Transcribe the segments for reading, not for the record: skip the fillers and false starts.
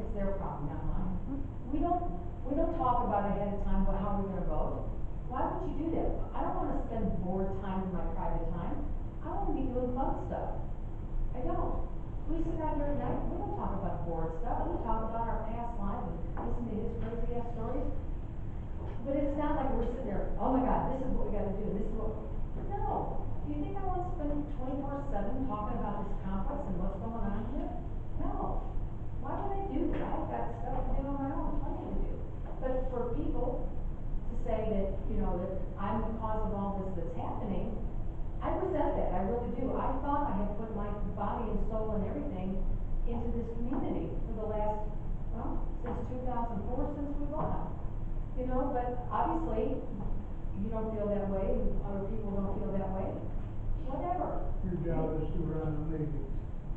it's their problem, not mine. We don't talk about ahead of time about how we're gonna vote. Why would you do that? I don't wanna spend board time in my private time. I wanna be doing fun stuff. I don't. We sit out here at night, we don't talk about board stuff, we talk about our past lives and listen to his crazy ass stories. But it's not like we're sitting there, oh my God, this is what we gotta do, this is what, no. Do you think I wanna spend 24/7 talking about this complex and what's going on here? No. Why would I do that? I've got stuff to do on my own, plenty to do. But for people to say that, that I'm the cause of all this that's happening, I resent that, I really do. I thought I had put my body and soul and everything into this community for the last, since 2004, since we won. But obviously, you don't feel that way, and other people don't feel that way. Whatever. Your job is to run the meetings.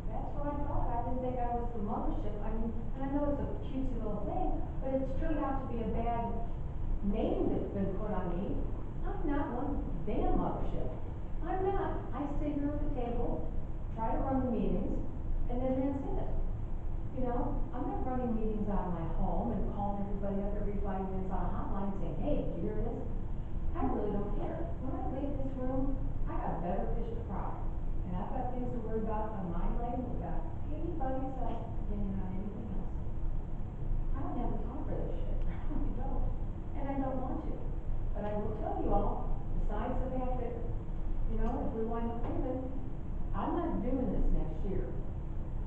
That's what I thought. I didn't think I was the mothership. I mean, and I know it's a cutesy little thing, but it's turned out to be a bad name that's been put on me. I'm not one damn mothership. I'm not. I sit here at the table, try to run the meetings, and then that's it. I'm not running meetings out of my home and calling everybody up every 5 minutes on a hotline saying, hey, did you hear this? I really don't care. When I leave this room, I got better fish to fry. And I've got things to worry about on my plate without anybody's opinion on anything else. I don't have the time for this shit. I really don't. And I don't want to. But I will tell you all, besides the fact that, if we wind up leaving, I'm not doing this next year.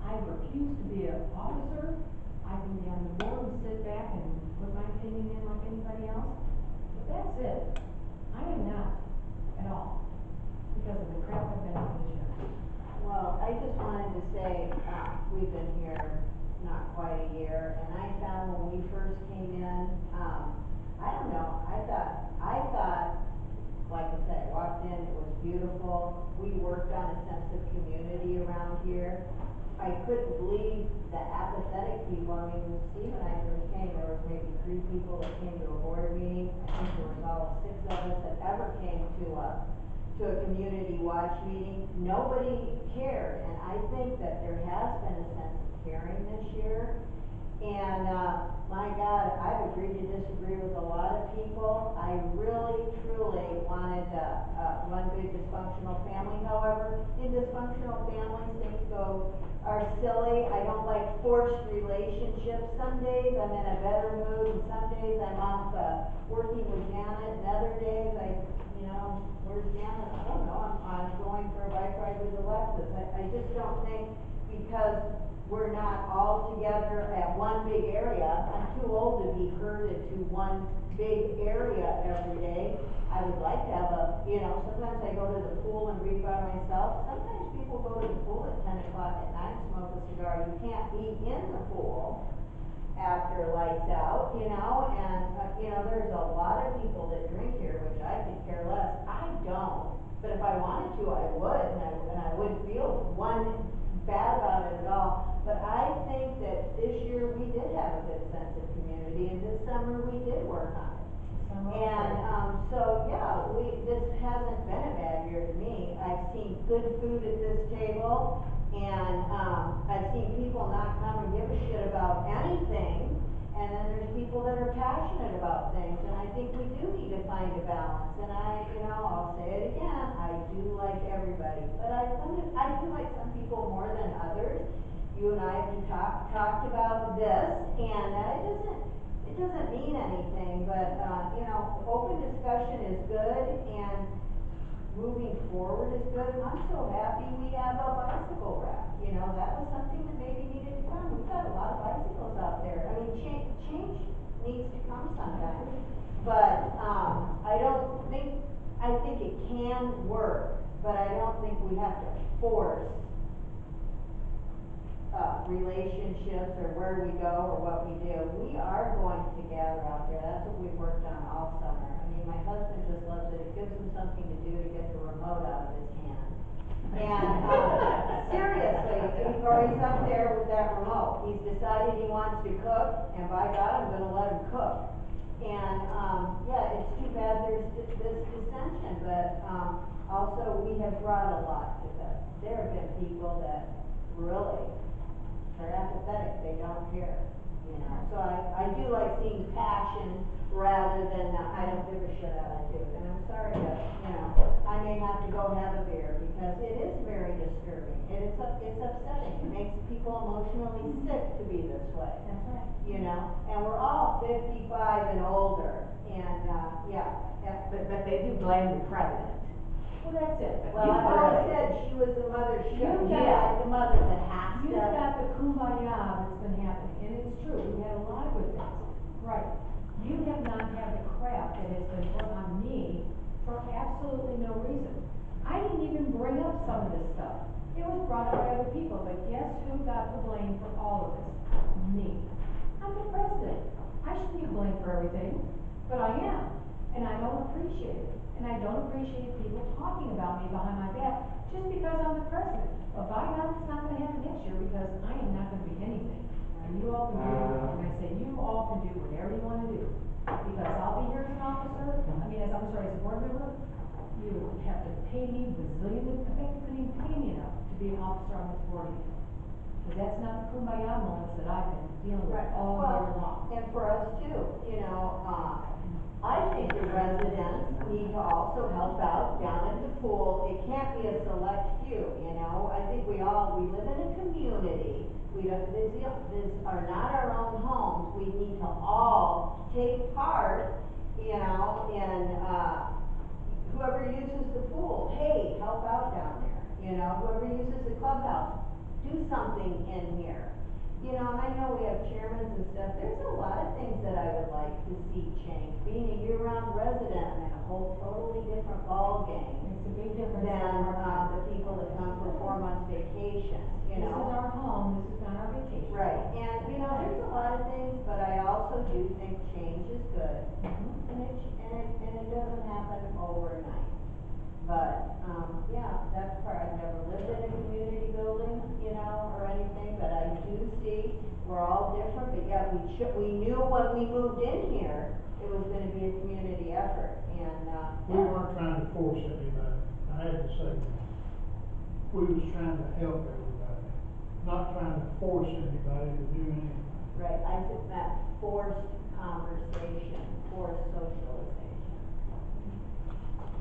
I refuse to be an officer. I can be on the board and sit back and put my opinion in like anybody else. But that's it. I am not at all. Because of the crap I've been through this year. Well, I just wanted to say, we've been here not quite a year, and I found when we first came in, I don't know, I thought, like I said, I walked in, it was beautiful. We worked on a sense of community around here. I couldn't believe the apathetic people. I mean, when Steve and I first came, there was maybe 3 people that came to a board meeting. I think there was all 6 of us that ever came to a community watch meeting. Nobody cared, and I think that there has been a sense of caring this year. And my God, I've agreed to disagree with a lot of people. I really, truly wanted one big dysfunctional family. However, in dysfunctional families, things are silly. I don't like forced relationships. Some days I'm in a better mood, and some days I'm off working with Janet, and other days where's Janet? I don't know. I'm going for a bike ride with Alexis. I just don't think, because we're not all together at one big area. I'm too old to be herded to one big area every day. I would like to have sometimes I go to the pool and read by myself. Sometimes people go to the pool at 10 o'clock at night, smoke a cigar. You can't be in the pool after lights out, and there's a lot of people that drink here, which I could care less. I don't, but if I wanted to, I would, and I wouldn't feel one bad about it at all. But I think that this year we did have a good sense of community, and this summer we did work on it. And so yeah, this hasn't been a bad year to me. I've seen good food at this table, and I've seen people not come and give a shit about anything, and then there's people that are passionate about things, and I think we do need to find a balance. And I'll say it again, I do like everybody, but I do like some people more than others. You and I have talked about this, and it doesn't mean anything, but open discussion is good, and moving forward is good. I'm so happy we have a bicycle rack. That was something that maybe needed to come. We've got a lot of bicycles out there. I mean, change needs to come sometimes. But I think it can work, but I don't think we have to force relationships or where we go or what we do. We are going to gather out there. That's what we've worked on all summer. I mean, my husband just loves it. It gives him something to do to get the remote out of his hand. And seriously, or he's up there with that remote. He's decided he wants to cook, and by God, I'm going to let him cook. And yeah, it's too bad there's this dissension, but also we have brought a lot to this. There have been people that really, they're apathetic, they don't care. you know? So I do like seeing passion rather than, I don't give a shit attitude, and I'm sorry that, you know, I may have to go have a beer, because it is very disturbing, and it's upsetting, it makes people emotionally sick to be this way. That's right. You know, and we're all 55 and older, and, yeah. But they do blame the president. Well, that's it. But Well, you I've always really- said she was the mother, You've she's got- like the mother that has to. You've got the kumbaya that's been happening, and it's true, we had a lot of good things, right. You have not had the crap that has been put on me for absolutely no reason. I didn't even bring up some of this stuff. It was brought up by other people, but guess who got the blame for all of this? Me. I'm the president. I shouldn't be blamed for everything, but I am, and I don't appreciate it. And I don't appreciate people talking about me behind my back just because I'm the president. But by God, it's not gonna happen next year because I am not gonna be anything. And you all can do, and I say, you all can do whatever you wanna do. Because I'll be here as an officer, as a board member, you would have to pay me bazillion, in fact, you couldn't even pay me enough to be an officer on this board again. Because that's not the kumbaya moments that I've been dealing with all year long. And for us too, you know, I think the residents need to also help out down at the pool. It can't be a select few, you know? I think we live in a community. These are not our own homes. We need to all take part, you know, in, whoever uses the pool, hey, help out down there. You know, whoever uses the clubhouse, do something in here. You know, and I know we have chairmans and stuff, there's a lot of things that I would like to see change. Being a year-round resident, I'm in a whole totally different ballgame It's a big difference. than, the people that come for 4 months vacation, you know? This is our home, this is not our vacation. Right, and, you know, there's a lot of things, but I also do think change is good. And it doesn't happen overnight. But, yeah, that's part, I've never lived in a community building, you know, or anything, but I do see we're all different, but yet we knew when we moved in here, it was gonna be a community effort, and, We weren't trying to force anybody, I had to say that. We was trying to help everybody, not trying to force anybody to do anything. right, I think that forced conversation, forced socialization.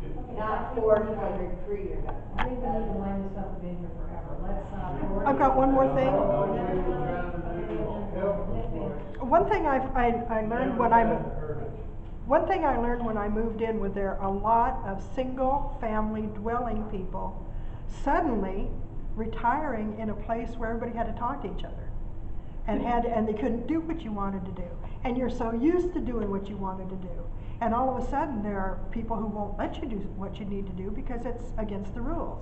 Okay, Not so forced we- whether tree you're gonna. I think we need to line this up, been here forever, let's, I've got one more thing. All we were trying to do was help the place. One thing I learned when one thing I learned when I moved in was there a lot of single-family dwelling people suddenly retiring in a place where everybody had to talk to each other. And they couldn't do what you wanted to do. And you're so used to doing what you wanted to do. And all of a sudden, there are people who won't let you do what you need to do because it's against the rules.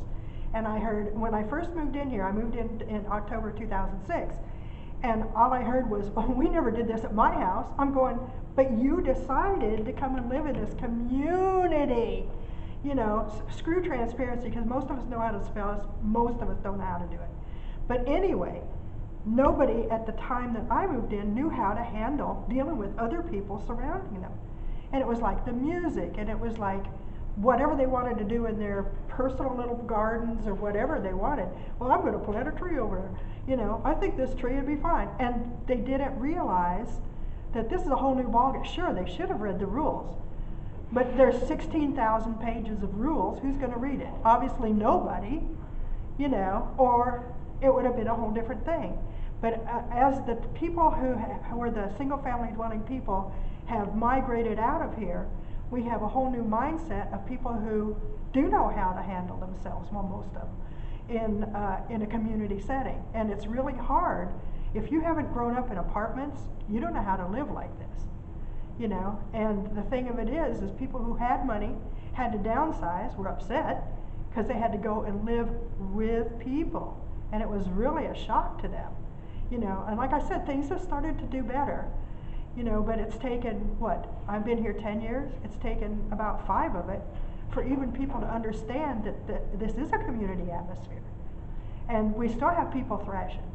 And I heard, when I first moved in here, I moved in October 2006, and all I heard was, oh, we never did this at my house. I'm going, but you decided to come and live in this community. You know, screw transparency, because most of us know how to spell it, most of us don't know how to do it. But anyway, nobody at the time that I moved in knew how to handle dealing with other people surrounding them. And it was like the music, and it was like whatever they wanted to do in their personal little gardens or whatever they wanted. Well, I'm going to plant a tree over there. You know, I think this tree would be fine. And they didn't realize that this is a whole new ballgame. Sure, they should have read the rules. But there's 16,000 pages of rules. Who's going to read it? Obviously nobody, you know, or it would have been a whole different thing. But as the people who are the single-family dwelling people have migrated out of here, we have a whole new mindset of people who do know how to handle themselves, well, most of them, in a community setting. And it's really hard. If you haven't grown up in apartments, you don't know how to live like this, you know. And the thing of it is people who had money, had to downsize, were upset because they had to go and live with people. And it was really a shock to them, you know. And like I said, things have started to do better. You know, but it's taken, what, I've been here 10 years, it's taken about 5 of it for even people to understand that this is a community atmosphere. And we still have people thrashing,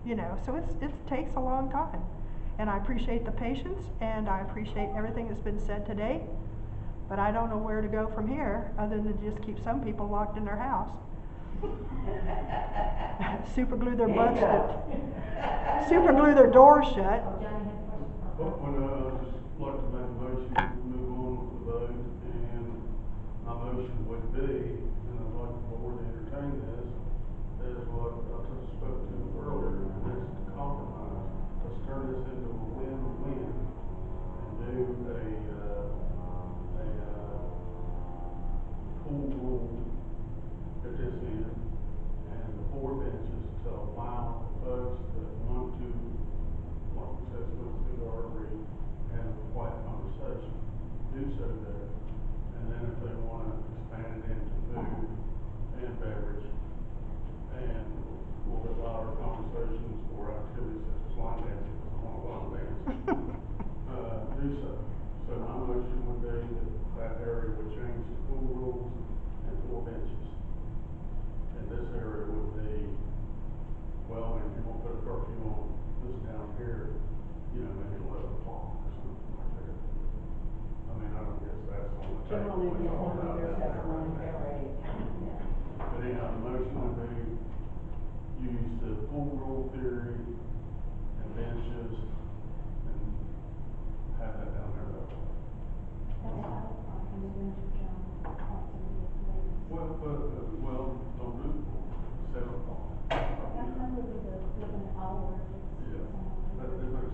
you know, so it takes a long time. And I appreciate the patience, and I appreciate everything that's been said today, but I don't know where to go from here other than to just keep some people locked in their house. Super glue their butts shut. Super glue their doors shut. Oh, Johnny I'd just like to make a motion to move on with the vote, and my motion would be, and I'd like the board to entertain this, is what I just spoke to earlier, and that's to compromise. Let's turn this into a win-win, and do a pool rule at this end, and the 4 benches to allow folks that want to, like it says, go through the artery and have a quiet conversation, do so there. And then if they want to expand it into food and beverage, and we'll allow our conversations or activities such as line dancing, because I want to line dance, do so. So my motion would be that that area would change to pool rules and 4 benches. And this area would be, well, if you want to put a curfew on this down here, you know, maybe 11 o'clock or something like that. I mean, I don't guess that's on the table. Generally, It's we all want about their that sex right line now. area, yeah. But anyhow, the motion would be use the pool rule theory and benches and have that down there that way. Well, don't do it for 7 o'clock. Yeah, that makes sense.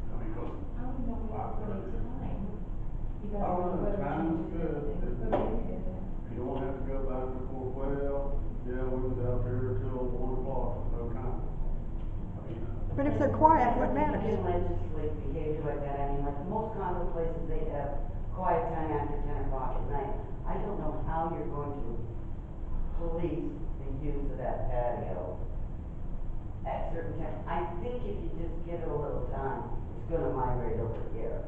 I mean, cause I don't know if we have time. You guys Oh, know no, whether time is changes good. everything. If- But maybe it is. you don't have to go back and forth, well, yeah, we was out there till 1 o'clock with no time. I mean, But if they're quiet, what matters? You can legislate behavior like that, I mean, like most condo places, they have quiet time after 10 o'clock at night. I don't know how you're going to police the use of that patio at certain times. I think if you just give it a little time, it's gonna migrate over here.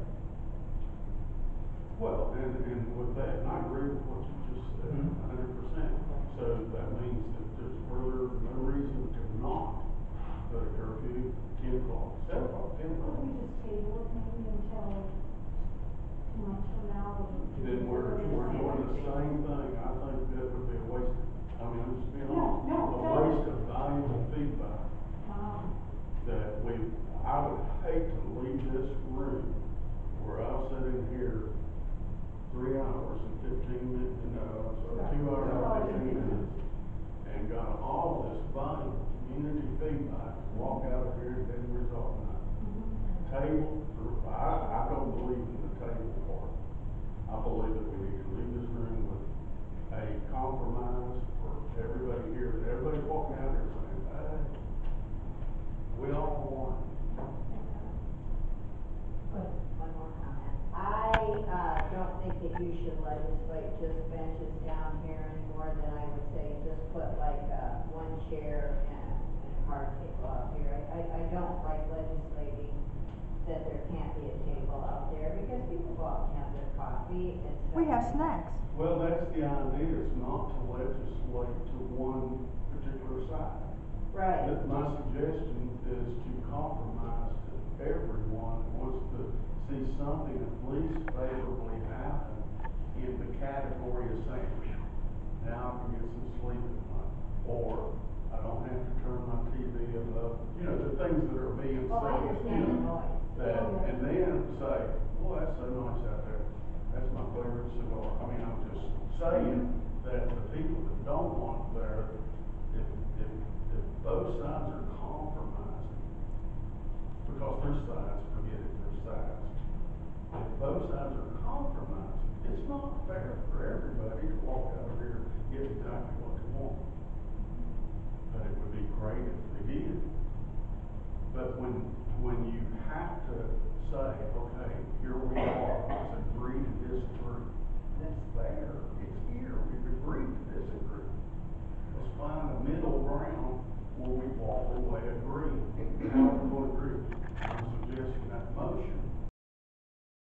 well, and with that, and I agree with what you just said, 100%. So that means that there's further no reason to not put a curfew, 10 o'clock, 7 o'clock, 10 o'clock. Couldn't we just table it maybe until 2 months from now? Then we're doing the same thing. I think that would be a waste, I mean, I'm just being honest. No, A waste of valuable feedback that I would hate to leave this room where I've sat in here 3 hours and 15 minutes, no, sorry, 2 hours and 15 minutes, and got all this valuable community feedback, walk out of here and didn't resolve nothing. Table, I don't believe in the table part. I believe that we need to leave this room with a compromise for everybody here, that everybody's walking out here saying, hey, we all want. One more comment. I don't think that you should legislate just benches down here any more than I would say just put like, 1 chair and a card table out here. I don't like legislating that there can't be a table out there because people go out and have their coffee and stuff. We have snacks. Well, that's the idea, is not to legislate to one particular side. Right. My suggestion is to compromise to everyone who wants to see something at least favorably happen in the category of saying, now I can get some sleep at night, or I don't have to turn my TV above, you know, the things that are being said. Oh, I understand the noise. That, and then say, well, that's so nice out there, that's my favorite cigar. I mean, I'm just saying that the people that don't want it there, if both sides are compromising, because there's sides, forget it, there's sides. If both sides are compromising, it's not fair for everybody to walk out of here and get exactly what they want. But it would be great if they did. But when you have to say, okay, here we are, let's agree to disagree. That's fair, it's here, we've agreed to disagree. Let's find a middle ground where we walk away agreeing. How are we going to agree?